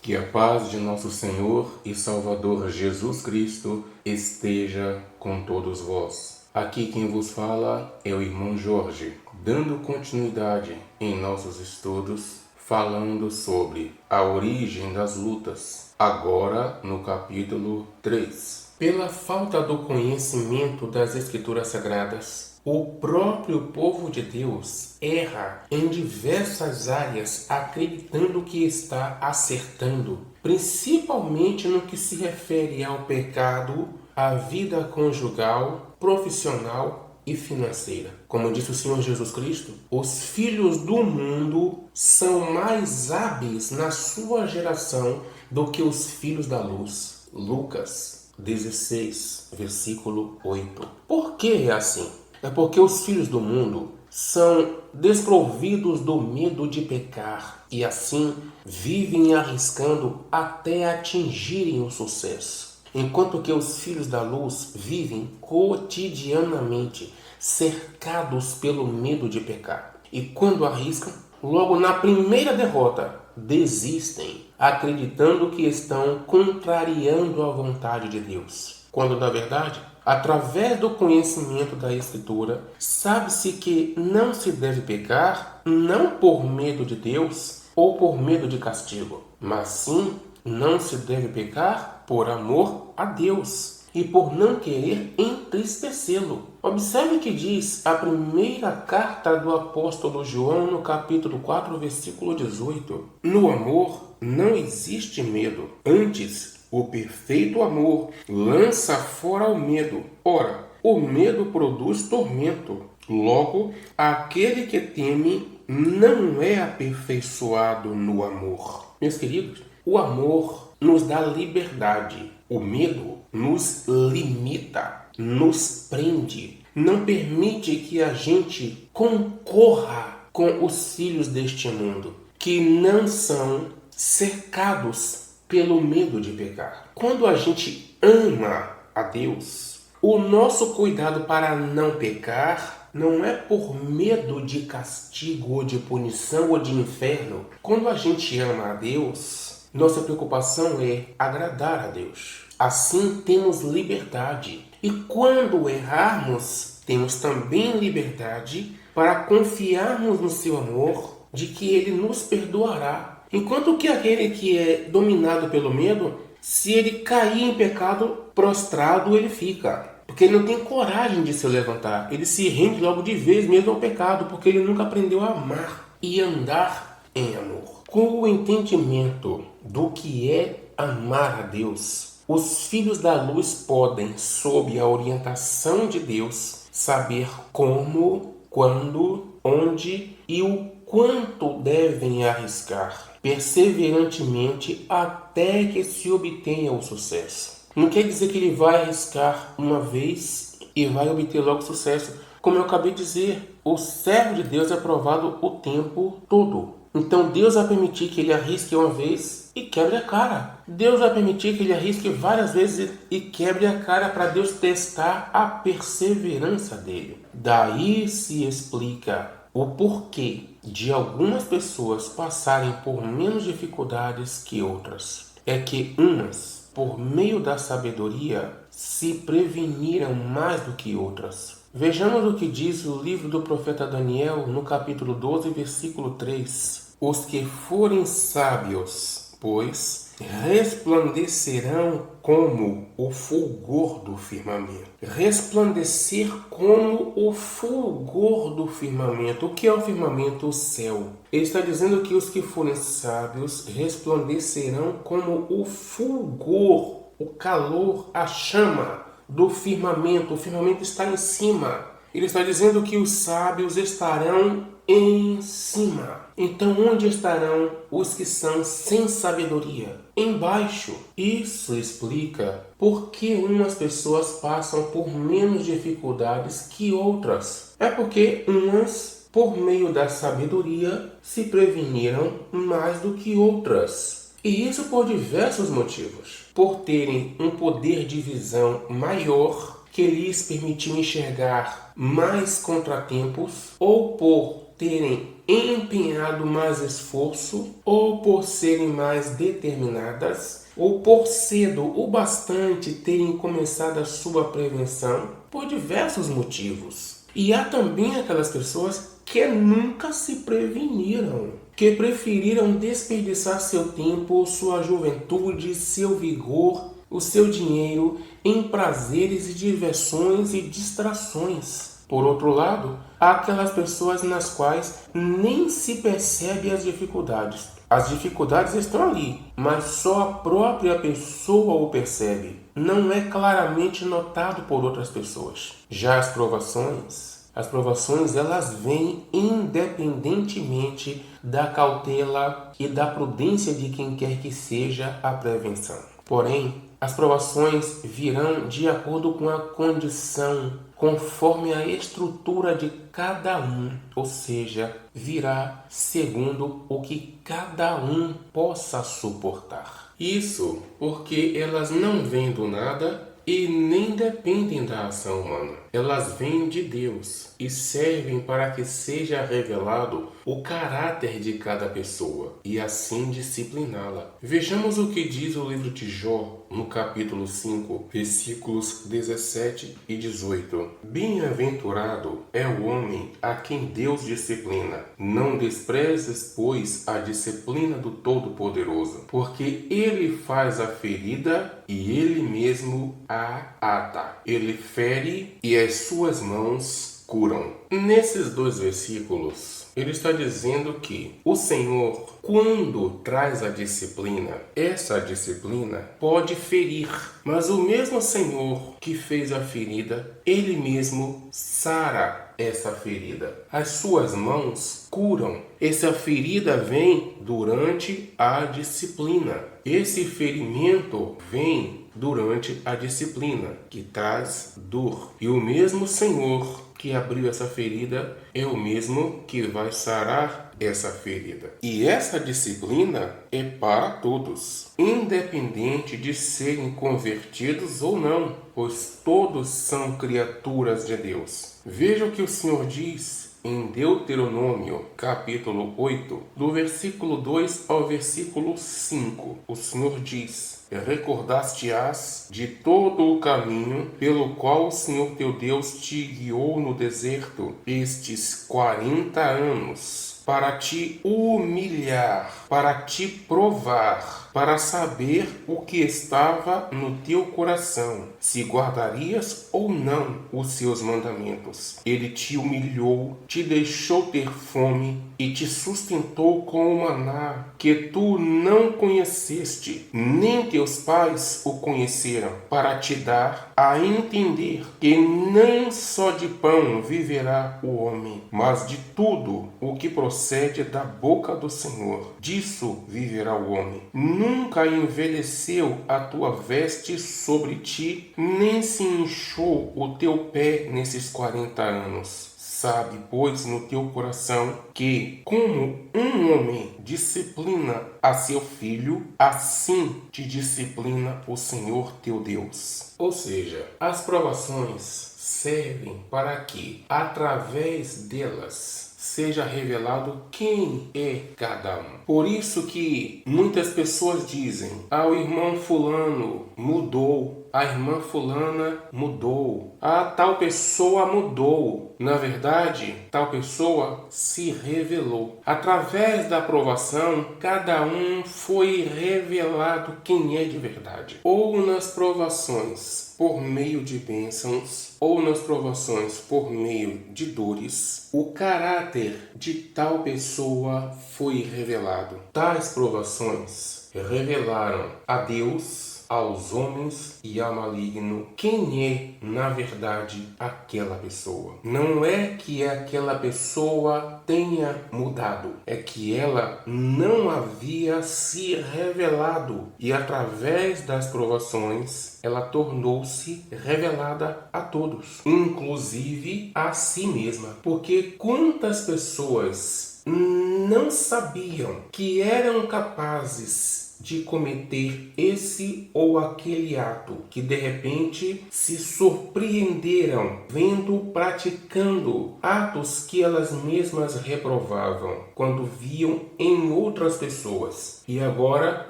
Que a paz de nosso Senhor e Salvador Jesus Cristo esteja com todos vós. Aqui quem vos fala é o irmão Jorge, dando continuidade em nossos estudos, falando sobre a origem das lutas, agora no capítulo 3. Pela falta do conhecimento das Escrituras Sagradas, o próprio povo de Deus erra em diversas áreas, acreditando que está acertando, principalmente no que se refere ao pecado, à vida conjugal, profissional e financeira. Como disse o Senhor Jesus Cristo, os filhos do mundo são mais hábeis na sua geração do que os filhos da luz. Lucas 16, versículo 8. Por que é assim? É porque os filhos do mundo são desprovidos do medo de pecar e assim vivem arriscando até atingirem o sucesso. Enquanto que os filhos da luz vivem cotidianamente cercados pelo medo de pecar. E quando arriscam, logo na primeira derrota, desistem, acreditando que estão contrariando a vontade de Deus. Quando na verdade, através do conhecimento da Escritura, sabe-se que não se deve pecar, não por medo de Deus ou por medo de castigo, mas sim não se deve pecar por amor a Deus e por não querer entristecê-lo. Observe que diz a primeira carta do apóstolo João no capítulo 4, versículo 18. No amor não existe medo, antes o perfeito amor lança fora o medo. Ora, o medo produz tormento. Logo, aquele que teme não é aperfeiçoado no amor. Meus queridos, o amor nos dá liberdade. O medo nos limita, nos prende. Não permite que a gente concorra com os filhos deste mundo, que não são cercados pelo medo de pecar. Quando a gente ama a Deus, o nosso cuidado para não pecar não é por medo de castigo ou de punição ou de inferno. Quando a gente ama a Deus, nossa preocupação é agradar a Deus. Assim temos liberdade. E quando errarmos, temos também liberdade para confiarmos no seu amor, de que Ele nos perdoará. Enquanto que aquele que é dominado pelo medo, se ele cair em pecado, prostrado ele fica. Porque ele não tem coragem de se levantar. Ele se rende logo de vez mesmo ao pecado, porque ele nunca aprendeu a amar e andar em amor. Com o entendimento do que é amar a Deus, os filhos da luz podem, sob a orientação de Deus, saber como, quando, onde e o quanto devem arriscar perseverantemente até que se obtenha o sucesso. Não quer dizer que ele vai arriscar uma vez e vai obter logo sucesso. Como eu acabei de dizer, o servo de Deus é provado o tempo todo. Então Deus vai permitir que ele arrisque uma vez e quebre a cara. Deus vai permitir que ele arrisque várias vezes e quebre a cara para Deus testar a perseverança dele. Daí se explica o porquê de algumas pessoas passarem por menos dificuldades que outras. É que umas, por meio da sabedoria, se preveniram mais do que outras. Vejamos o que diz o livro do profeta Daniel no capítulo 12, versículo 3. Os que forem sábios, pois, resplandecerão como o fulgor do firmamento. Resplandecer como o fulgor do firmamento. O que é o firmamento? O céu. Ele está dizendo que os que forem sábios resplandecerão como o fulgor, o calor, a chama do firmamento. O firmamento está em cima. Ele está dizendo que os sábios estarão em cima. Então, onde estarão os que são sem sabedoria? Embaixo. Isso explica por que umas pessoas passam por menos dificuldades que outras. É porque umas, por meio da sabedoria, se preveniram mais do que outras. E isso por diversos motivos. Por terem um poder de visão maior, que lhes permitiu enxergar mais contratempos, ou por terem empenhado mais esforço, ou por serem mais determinadas, ou por cedo o bastante terem começado a sua prevenção, por diversos motivos. E há também aquelas pessoas que nunca se preveniram, que preferiram desperdiçar seu tempo, sua juventude, seu vigor, o seu dinheiro em prazeres e diversões e distrações. Por outro lado, há aquelas pessoas nas quais nem se percebe as dificuldades. As dificuldades estão ali, mas só a própria pessoa o percebe. Não é claramente notado por outras pessoas. Já as provações elas vêm independentemente da cautela e da prudência de quem quer que seja a prevenção. Porém, as provações virão de acordo com a condição, conforme a estrutura de cada um, ou seja, virá segundo o que cada um possa suportar. Isso porque elas não vêm do nada e nem dependem da ação humana. Elas vêm de Deus e servem para que seja revelado o caráter de cada pessoa e assim discipliná-la. Vejamos o que diz o livro de Jó, no capítulo 5, versículos 17 e 18. Bem-aventurado é o homem a quem Deus disciplina. Não desprezes, pois, a disciplina do Todo-Poderoso, porque ele faz a ferida e ele mesmo a ata. Ele fere e as suas mãos curam. Nesses dois versículos, ele está dizendo que o Senhor, quando traz a disciplina, essa disciplina pode ferir, mas o mesmo Senhor que fez a ferida, ele mesmo sara essa ferida. As suas mãos curam. Essa ferida vem durante a disciplina. Esse ferimento vem durante a disciplina, que traz dor. E o mesmo Senhor que abriu essa ferida é o mesmo que vai sarar essa ferida. E essa disciplina é para todos, independente de serem convertidos ou não, pois todos são criaturas de Deus. Veja o que o Senhor diz em Deuteronômio, capítulo 8, do versículo 2 ao versículo 5. O Senhor diz: recordaste-ás de todo o caminho pelo qual o Senhor teu Deus te guiou no deserto estes 40 anos, para te humilhar, para te provar, para saber o que estava no teu coração, se guardarias ou não os seus mandamentos. Ele te humilhou, te deixou ter fome e te sustentou com o maná, que tu não conheceste, nem teus pais o conheceram, para te dar a entender que não só de pão viverá o homem, mas de tudo o que procede da boca do Senhor. Disso viverá o homem. Nunca envelheceu a tua veste sobre ti, nem se inchou o teu pé nesses 40 anos. Sabe, pois, no teu coração que, como um homem disciplina a seu filho, assim te disciplina o Senhor teu Deus. Ou seja, as provações servem para que, através delas, seja revelado quem é cada um. Por isso que muitas pessoas dizem: o irmão fulano mudou, a irmã fulana mudou, a tal pessoa mudou. Na verdade, tal pessoa se revelou. Através da provação, cada um foi revelado quem é de verdade. Ou nas provações por meio de bênçãos, ou nas provações por meio de dores, o caráter de tal pessoa foi revelado. Tais provações revelaram a Deus, aos homens e ao maligno quem é, na verdade, aquela pessoa. Não é que aquela pessoa tenha mudado, é que ela não havia se revelado e através das provações ela tornou-se revelada a todos, inclusive a si mesma. Porque quantas pessoas não sabiam que eram capazes de cometer esse ou aquele ato que de repente se surpreenderam vendo praticando atos que elas mesmas reprovavam quando viam em outras pessoas e agora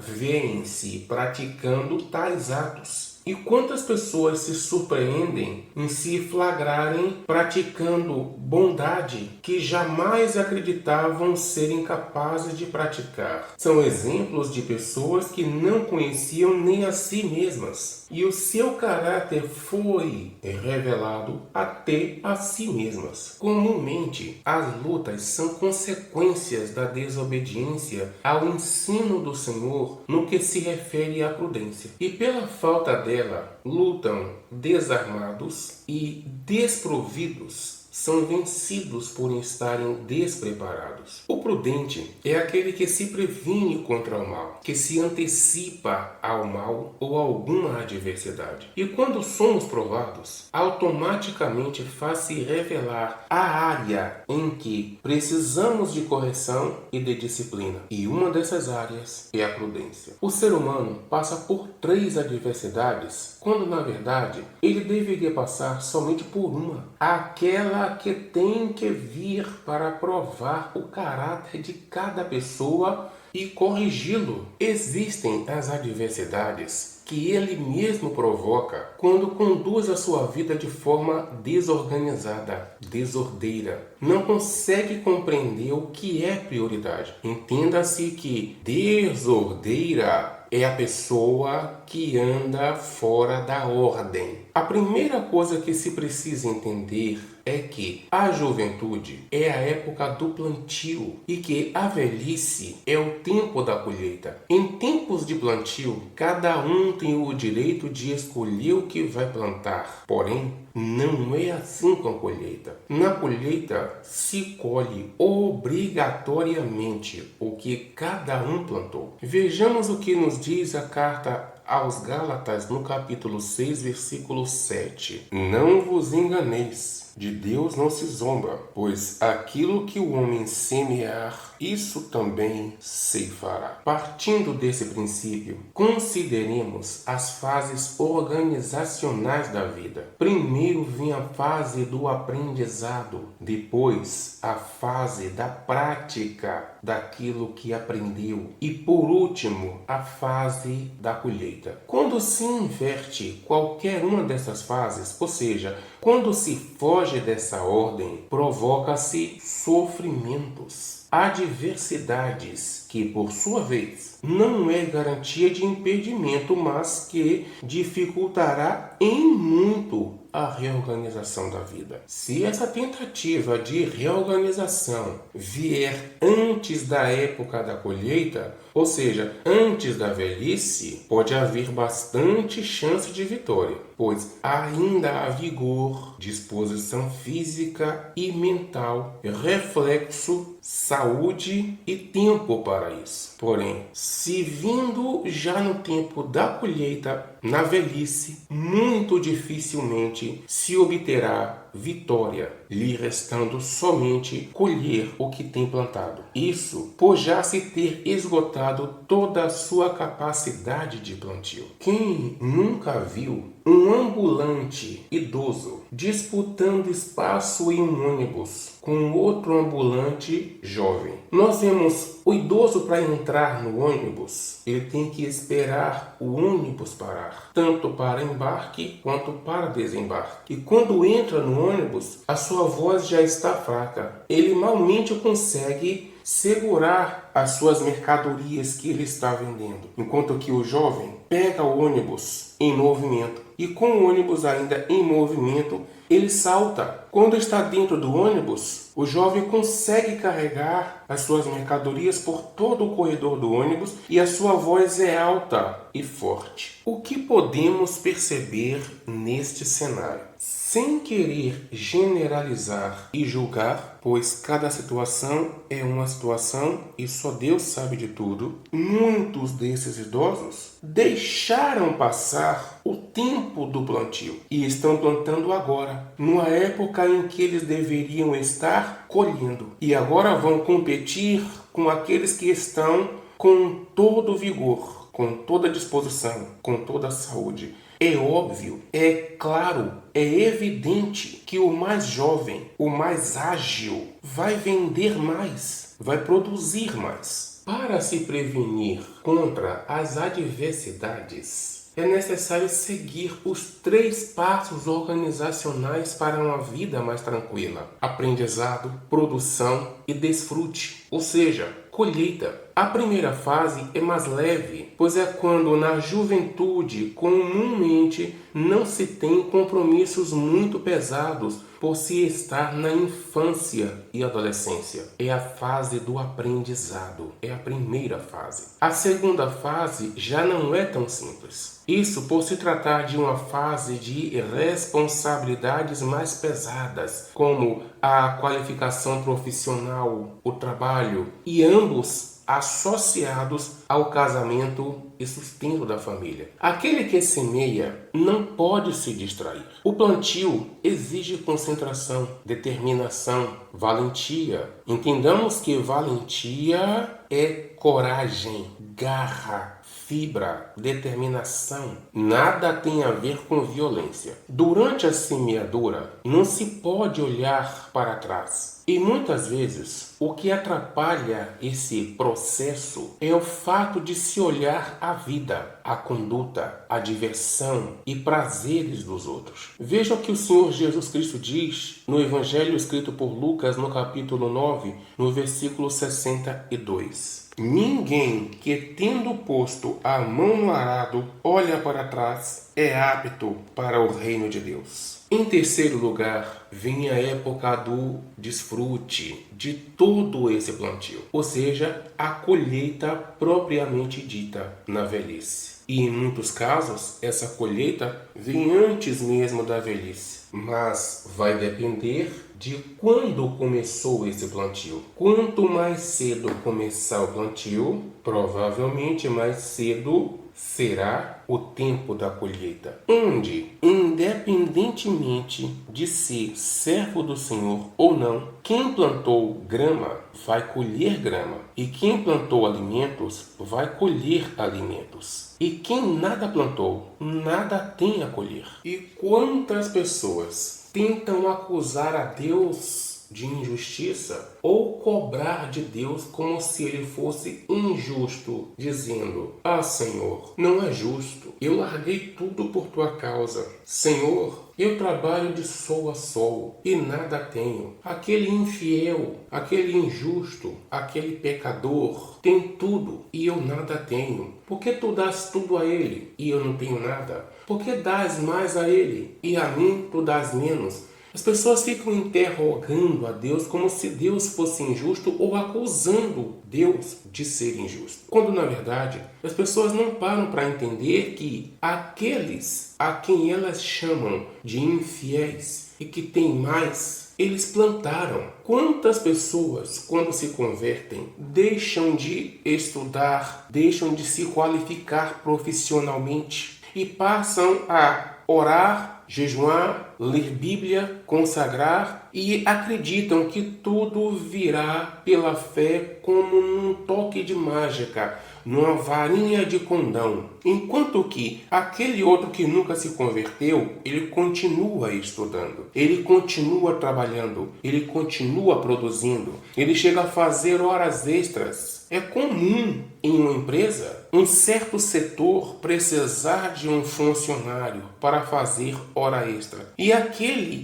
veem-se praticando tais atos. E quantas pessoas se surpreendem em se flagrarem praticando bondade que jamais acreditavam serem capazes de praticar? São exemplos de pessoas que não conheciam nem a si mesmas. E o seu caráter foi revelado até a si mesmas. Comumente, as lutas são consequências da desobediência ao ensino do Senhor no que se refere à prudência. E pela falta dela, lutam desarmados e desprovidos, são vencidos por estarem despreparados. O prudente é aquele que se previne contra o mal, que se antecipa ao mal ou a alguma adversidade. E quando somos provados, automaticamente faz-se revelar a área em que precisamos de correção e de disciplina. E uma dessas áreas é a prudência. O ser humano passa por 3 adversidades, quando na verdade ele deveria passar somente por uma. Aquela que tem que vir para provar o caráter de cada pessoa e corrigi-lo. Existem as adversidades que ele mesmo provoca quando conduz a sua vida de forma desorganizada, desordeira. Não consegue compreender o que é prioridade. Entenda-se que desordeira é a pessoa que anda fora da ordem. A primeira coisa que se precisa entender é que a juventude é a época do plantio e que a velhice é o tempo da colheita. Em tempos de plantio, cada um tem o direito de escolher o que vai plantar. Porém, não é assim com a colheita. Na colheita se colhe obrigatoriamente o que cada um plantou. Vejamos o que nos diz a carta aos Gálatas no capítulo 6, versículo 7. Não vos enganeis. De Deus não se zomba, pois aquilo que o homem semear, isso também ceifará. Partindo desse princípio, consideremos as fases organizacionais da vida. Primeiro vem a fase do aprendizado, depois a fase da prática daquilo que aprendeu e por último a fase da colheita. Quando se inverte qualquer uma dessas fases, ou seja, quando se foge dessa ordem, provoca-se sofrimentos, adversidades, que por sua vez não é garantia de impedimento, mas que dificultará em muito a reorganização da vida. Se essa tentativa de reorganização vier antes da época da colheita, ou seja, antes da velhice, pode haver bastante chance de vitória, pois ainda há vigor, disposição física e mental, reflexo, saúde e tempo para isso. Porém, se vindo já no tempo da colheita, na velhice, muito dificilmente se obterá vitória, lhe restando somente colher o que tem plantado. Isso por já se ter esgotado toda a sua capacidade de plantio. Quem nunca viu um ambulante idoso disputando espaço em um ônibus com outro ambulante jovem? Nós vemos o idoso para entrar no ônibus, ele tem que esperar o ônibus parar, tanto para embarque quanto para desembarque. E quando entra no ônibus, a sua voz já está fraca. Ele malmente consegue segurar as suas mercadorias que ele está vendendo, enquanto que o jovem pega o ônibus em movimento e com o ônibus ainda em movimento, ele salta. Quando está dentro do ônibus, o jovem consegue carregar as suas mercadorias por todo o corredor do ônibus e a sua voz é alta e forte. O que podemos perceber neste cenário? Sem querer generalizar e julgar, pois cada situação é uma situação e só Deus sabe de tudo, muitos desses idosos deixaram passar o tempo do plantio e estão plantando agora, numa época em que eles deveriam estar colhendo. E agora vão competir com aqueles que estão com todo vigor, com toda disposição, com toda a saúde. É óbvio, é claro, é evidente que o mais jovem, o mais ágil, vai vender mais, vai produzir mais. Para se prevenir contra as adversidades, é necessário seguir os 3 passos organizacionais para uma vida mais tranquila: aprendizado, produção e desfrute, ou seja, colheita. A primeira fase é mais leve, pois é quando na juventude comumente não se tem compromissos muito pesados por se estar na infância e adolescência. É a fase do aprendizado, é a primeira fase. A segunda fase já não é tão simples. Isso por se tratar de uma fase de responsabilidades mais pesadas, como a qualificação profissional, o trabalho, e ambos associados ao casamento e sustento da família. Aquele que semeia não pode se distrair. O plantio exige concentração, determinação, valentia. Entendamos que valentia é coragem, garra, fibra, determinação. Nada tem a ver com violência. Durante a semeadura, não se pode olhar para trás. E muitas vezes, o que atrapalha esse processo é o fato de se olhar a vida, a conduta, a diversão e prazeres dos outros. Veja o que o Senhor Jesus Cristo diz no Evangelho escrito por Lucas, no capítulo 9, no versículo 62. Ninguém que, tendo posto a mão no arado, olha para trás, é apto para o reino de Deus. Em terceiro lugar, vem a época do desfrute de todo esse plantio, ou seja, a colheita propriamente dita na velhice. E em muitos casos, essa colheita vem antes mesmo da velhice, mas vai depender de quando começou esse plantio. Quanto mais cedo começar o plantio, provavelmente mais cedo será o tempo da colheita, onde, independentemente de ser servo do Senhor ou não, quem plantou grama vai colher grama, e quem plantou alimentos vai colher alimentos. E quem nada plantou, nada tem a colher. E quantas pessoas tentam acusar a Deus de injustiça ou cobrar de Deus como se ele fosse injusto, dizendo: "Ah, Senhor, não é justo. Eu larguei tudo por tua causa. Senhor, eu trabalho de sol a sol e nada tenho. Aquele infiel, aquele injusto, aquele pecador tem tudo e eu nada tenho. Por que tu dás tudo a ele e eu não tenho nada? Por que dás mais a ele e a mim tu dás menos?" As pessoas ficam interrogando a Deus como se Deus fosse injusto ou acusando Deus de ser injusto. Quando, na verdade, as pessoas não param para entender que aqueles a quem elas chamam de infiéis e que têm mais, eles plantaram. Quantas pessoas, quando se convertem, deixam de estudar, deixam de se qualificar profissionalmente e passam a orar, jejuar, ler Bíblia, consagrar e acreditam que tudo virá pela fé como num toque de mágica, numa varinha de condão. Enquanto que aquele outro que nunca se converteu, ele continua estudando, ele continua trabalhando, ele continua produzindo, ele chega a fazer horas extras. É comum em uma empresa um certo setor precisar de um funcionário para fazer hora extra. E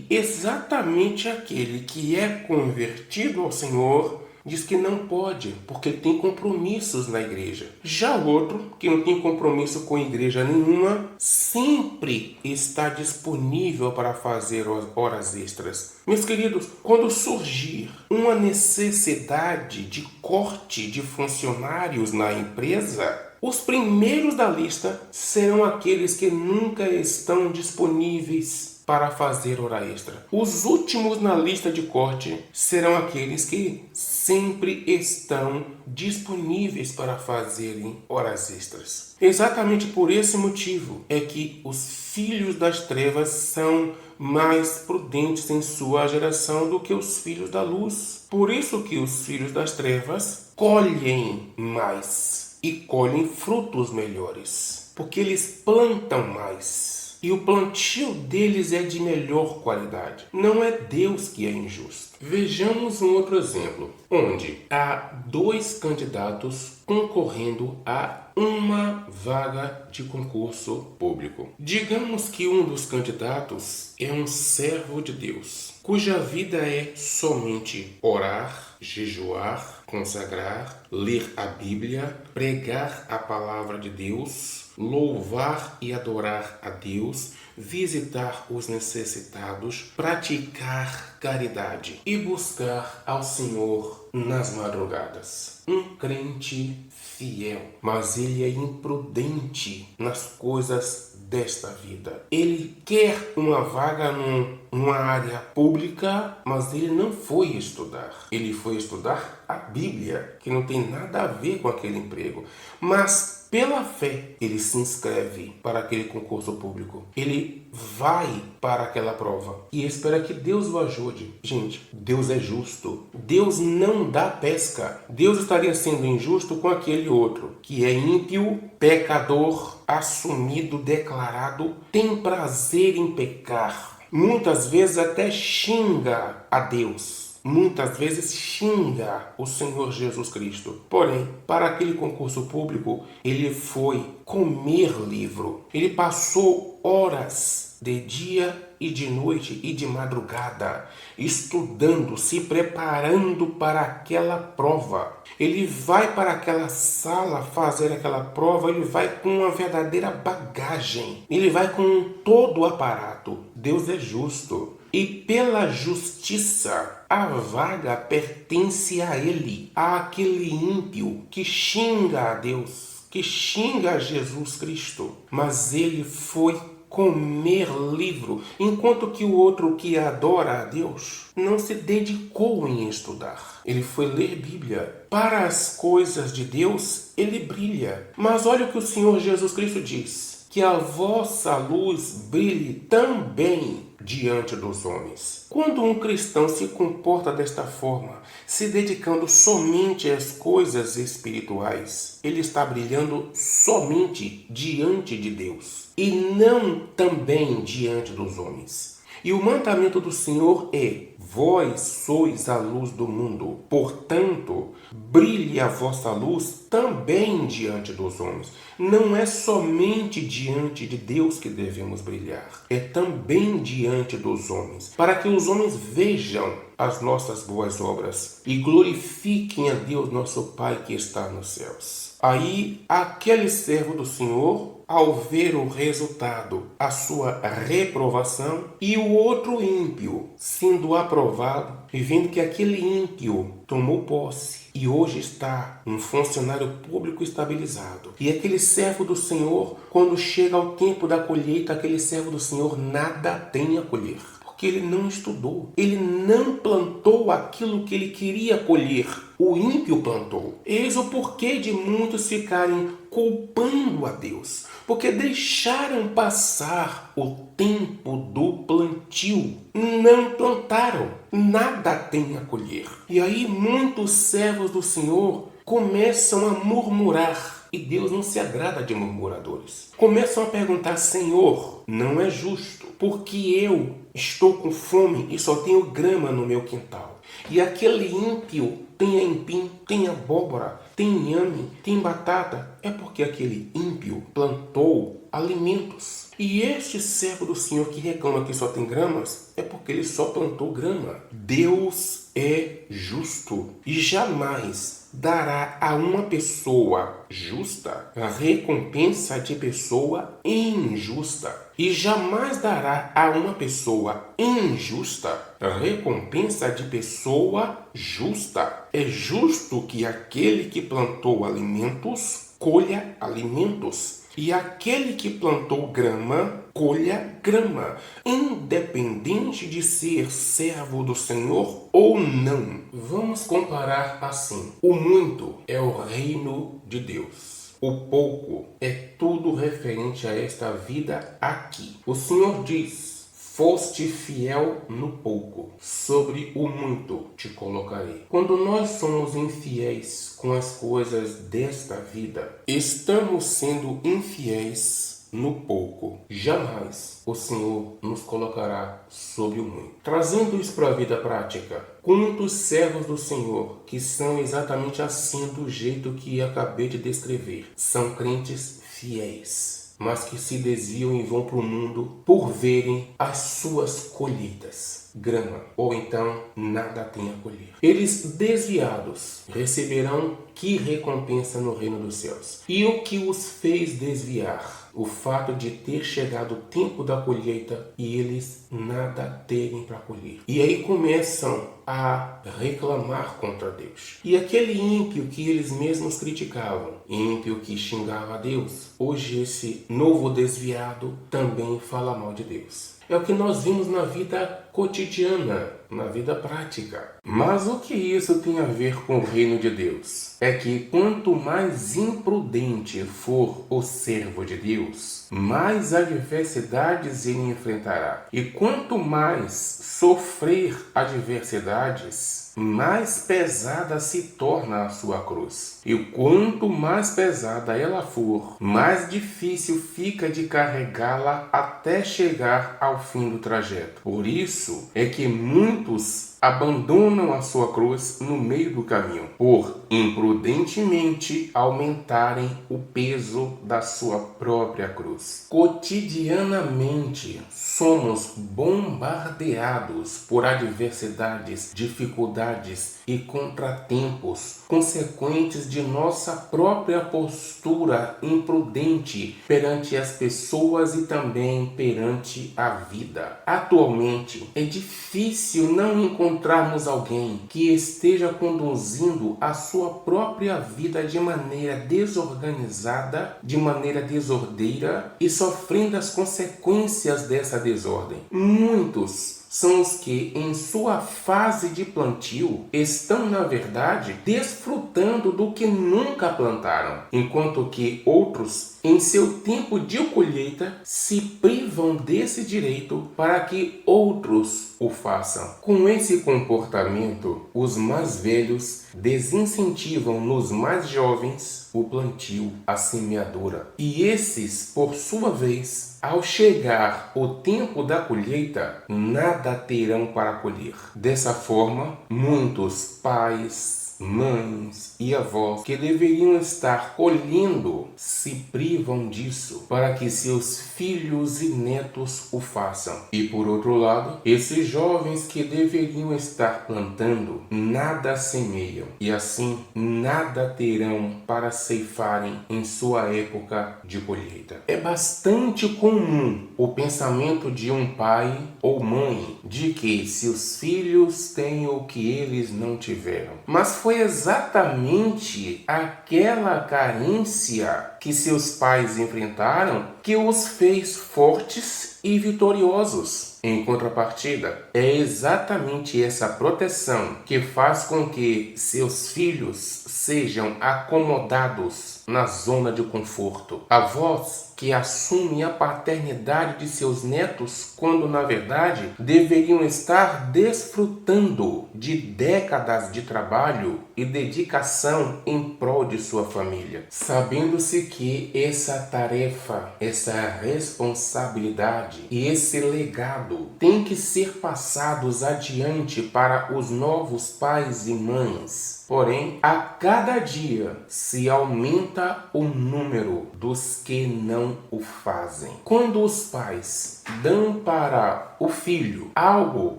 exatamente aquele que é convertido ao Senhor, diz que não pode, porque tem compromissos na igreja. Já o outro, que não tem compromisso com igreja nenhuma, sempre está disponível para fazer horas extras. Meus queridos, quando surgir uma necessidade de corte de funcionários na empresa, os primeiros da lista serão aqueles que nunca estão disponíveis para fazer hora extra. Os últimos na lista de corte serão aqueles que sempre estão disponíveis para fazerem horas extras. Exatamente por esse motivo é que os filhos das trevas são mais prudentes em sua geração do que os filhos da luz. Por isso que os filhos das trevas colhem mais. e colhem frutos melhores, porque eles plantam mais. E o plantio deles é de melhor qualidade. Não é Deus que é injusto. Vejamos um outro exemplo, onde há 2 candidatos concorrendo a uma vaga de concurso público. Digamos que um dos candidatos é um servo de Deus, cuja vida é somente orar, jejuar, consagrar, ler a Bíblia, pregar a palavra de Deus, louvar e adorar a Deus, visitar os necessitados, praticar caridade e buscar ao Senhor nas madrugadas. Um crente fiel, mas ele é imprudente nas coisas desta vida. Ele quer uma vaga numa área pública, mas ele não foi estudar. Ele foi estudar a Bíblia, que não tem nada a ver com aquele emprego. Mas pela fé, ele se inscreve para aquele concurso público. Ele vai para aquela prova e espera que Deus o ajude. Gente, Deus é justo. Deus não dá pesca. Deus estaria sendo injusto com aquele outro, que é ímpio, pecador, assumido, declarado, tem prazer em pecar. Muitas vezes até xinga a Deus. Muitas vezes xinga o Senhor Jesus Cristo. Porém, para aquele concurso público, ele foi comer livro. Ele passou horas de dia e de noite e de madrugada, estudando, se preparando para aquela prova. Ele vai para aquela sala fazer aquela prova, ele vai com uma verdadeira bagagem. Ele vai com todo o aparato. Deus é justo. E pela justiça, a vaga pertence a ele, àquele ímpio que xinga a Deus, que xinga a Jesus Cristo. Mas ele foi comer livro, enquanto que o outro que adora a Deus não se dedicou em estudar. Ele foi ler Bíblia. Para as coisas de Deus, ele brilha. Mas olha o que o Senhor Jesus Cristo diz: que a vossa luz brilhe também diante dos homens. Quando um cristão se comporta desta forma, se dedicando somente às coisas espirituais, ele está brilhando somente diante de Deus e não também diante dos homens. E o mandamento do Senhor é: vós sois a luz do mundo, portanto, brilhe a vossa luz também diante dos homens. Não é somente diante de Deus que devemos brilhar, é também diante dos homens, para que os homens vejam as nossas boas obras e glorifiquem a Deus nosso Pai que está nos céus. Aí, aquele servo do Senhor, ao ver o resultado, a sua reprovação, e o outro ímpio sendo aprovado, e vendo que aquele ímpio tomou posse e hoje está um funcionário público estabilizado. E aquele servo do Senhor, quando chega ao tempo da colheita, aquele servo do Senhor nada tem a colher. Porque ele não estudou, ele não plantou aquilo que ele queria colher. O ímpio plantou. Eis o porquê de muitos ficarem culpando a Deus, porque deixaram passar o tempo do plantio. Não plantaram, nada tem a colher. E aí muitos servos do Senhor começam a murmurar. E Deus não se agrada de murmuradores. Começam a perguntar: Senhor, não é justo, porque eu estou com fome e só tenho grama no meu quintal. E aquele ímpio tem aipim, tem abóbora, tem inhame, tem batata. É porque aquele ímpio plantou alimentos. E este servo do Senhor que reclama que só tem gramas, é porque ele só plantou grama. Deus é justo e jamais dará a uma pessoa justa a recompensa de pessoa injusta. E jamais dará a uma pessoa injusta a recompensa de pessoa justa. É justo que aquele que plantou alimentos colha alimentos, e aquele que plantou grama colha grama, independente de ser servo do Senhor ou não. Vamos comparar assim: o muito é o reino de Deus, o pouco é tudo referente a esta vida aqui. O Senhor diz: foste fiel no pouco, sobre o muito te colocarei. Quando nós somos infiéis com as coisas desta vida, estamos sendo infiéis no pouco. Jamais o Senhor nos colocará sobre o muito. Trazendo isso para a vida prática, quantos servos do Senhor que são exatamente assim, do jeito que acabei de descrever, são crentes fiéis, mas que se desviam e vão para o mundo por verem as suas colheitas, grama, ou então nada tem a colher. Eles, desviados, receberão que recompensa no reino dos céus? E o que os fez desviar? O fato de ter chegado o tempo da colheita e eles nada terem para colher. E aí começam a reclamar contra Deus. E aquele ímpio que eles mesmos criticavam, ímpio que xingava a Deus, hoje esse novo desviado também fala mal de Deus. É o que nós vimos na vida cotidiana, na vida prática. Mas o que isso tem a ver com o reino de Deus? É que quanto mais imprudente for o servo de Deus, mais adversidades ele enfrentará. E quanto mais sofrer adversidades, mais pesada se torna a sua cruz. E quanto mais pesada ela for, mais difícil fica de carregá-la até chegar ao fim do trajeto. Por isso é que muitos abandonam a sua cruz no meio do caminho, por imprudentemente aumentarem o peso da sua própria cruz. Cotidianamente somos bombardeados por adversidades, dificuldades e contratempos consequentes de nossa própria postura imprudente perante as pessoas e também perante a vida. Atualmente é difícil não encontrarmos alguém que esteja conduzindo a sua própria vida de maneira desorganizada, de maneira desordeira e sofrendo as consequências dessa desordem. Muitos são os que, em sua fase de plantio, estão, na verdade, desfrutando do que nunca plantaram, enquanto que outros, em seu tempo de colheita, se privam desse direito para que outros o façam. Com esse comportamento, os mais velhos desincentivam nos mais jovens o plantio, a semeadura. E esses, por sua vez, ao chegar o tempo da colheita, nada terão para colher. Dessa forma, muitos pais, mães e avós que deveriam estar colhendo se privam disso para que seus filhos e netos o façam. E por outro lado, esses jovens que deveriam estar plantando nada semeiam e assim nada terão para ceifarem em sua época de colheita. É bastante comum o pensamento de um pai ou mãe de que seus filhos têm o que eles não tiveram. Mas foi exatamente aquela carência que seus pais enfrentaram que os fez fortes e vitoriosos. Em contrapartida, é exatamente essa proteção que faz com que seus filhos sejam acomodados na zona de conforto. Avós que assumem a paternidade de seus netos quando, na verdade, deveriam estar desfrutando de décadas de trabalho e dedicação em prol de sua família, sabendo-se que essa tarefa, essa responsabilidade e esse legado tem que ser passados adiante para os novos pais e mães. Porém, a cada dia se aumenta o número dos que não o fazem. Quando os pais dão para o filho algo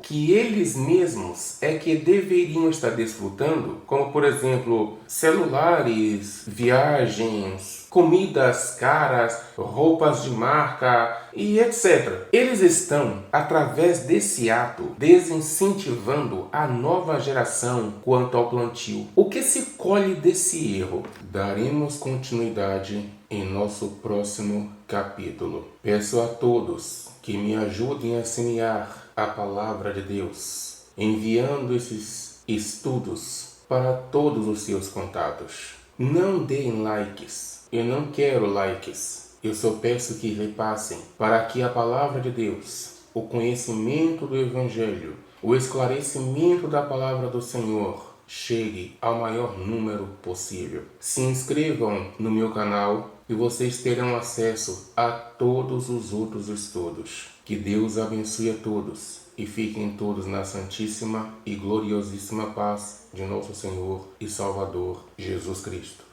que eles mesmos é que deveriam estar desfrutando, como por exemplo, celulares, viagens, comidas caras, roupas de marca e etc. Eles estão, através desse ato, desincentivando a nova geração quanto ao plantio. O que se colhe desse erro? Daremos continuidade em nosso próximo capítulo. Peço a todos que me ajudem a semear a palavra de Deus, enviando esses estudos para todos os seus contatos. Não deem likes. Eu não quero likes. Eu só peço que repassem para que a palavra de Deus o conhecimento do Evangelho, o esclarecimento da palavra do Senhor chegue ao maior número possível. Se inscrevam no meu canal e vocês terão acesso a todos os outros estudos. Que Deus abençoe a todos e fiquem todos na santíssima e gloriosíssima paz de nosso Senhor e Salvador Jesus Cristo.